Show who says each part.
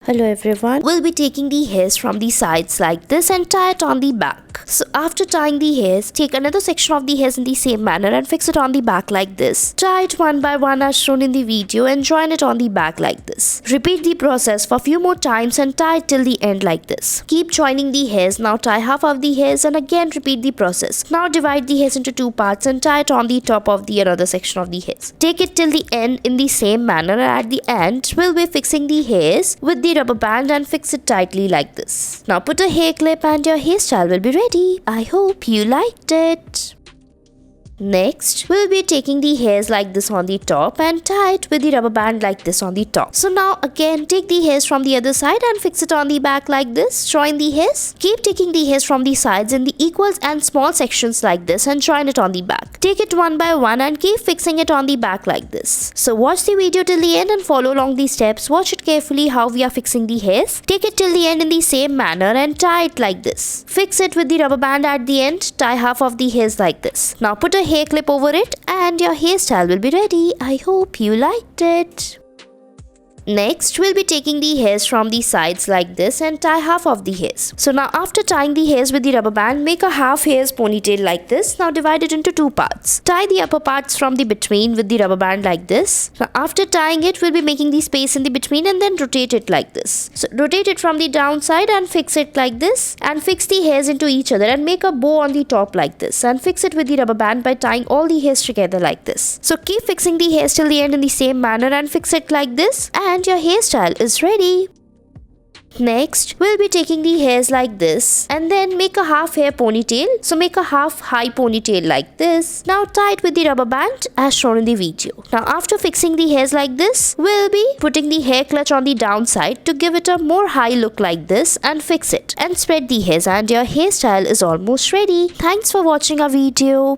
Speaker 1: Hello everyone. We'll be taking the hairs from the sides like this and tie it on the back. So after tying the hairs, take another section of the hairs in the same manner and fix it on the back like this. Tie it one by one as shown in the video and join it on the back like this. Repeat the process for a few more times and tie it till the end like this. Keep joining the hairs. Now tie half of the hairs and again repeat the process. Now divide the hairs into two parts and tie it on the top of the another section of the hairs. Take it till the end in the same manner, and at the end we'll be fixing the hairs with the rubber band and fix it tightly like this. Now put a hair clip and your hairstyle will be ready. I hope you liked it. Next, we'll be taking the hairs like this on the top and tie it with the rubber band like this on the top. So now again take the hairs from the other side and fix it on the back like this. Join the hairs. Keep taking the hairs from the sides in the equals and small sections like this and join it on the back. Take it one by one and keep fixing it on the back like this. So watch the video till the end and follow along the steps. Watch it carefully how we are fixing the hairs. Take it till the end in the same manner and tie it like this. Fix it with the rubber band at the end. Tie half of the hairs like this. Now put a hair clip over it and your hairstyle will be ready. I hope you liked it. Next, we'll be taking the hairs from the sides like this and tie half of the hairs. So now after tying the hairs with the rubber band, make a half hairs ponytail like this. Now divide it into two parts. Tie the upper parts from the between with the rubber band like this. Now after tying it, we'll be making the space in the between and then rotate it like this. So rotate it from the downside and fix it like this, and fix the hairs into each other and make a bow on the top like this, and fix it with the rubber band by tying all the hairs together like this. So keep fixing the hairs till the end in the same manner and fix it like this, and your hairstyle is ready. Next, we'll be taking the hairs like this and then make a half hair ponytail. So make a half high ponytail like this. Now tie it with the rubber band as shown in the video. Now after fixing the hairs like this, we'll be putting the hair clutch on the downside to give it a more high look like this, and fix it and spread the hairs, and your hairstyle is almost ready. Thanks for watching our video.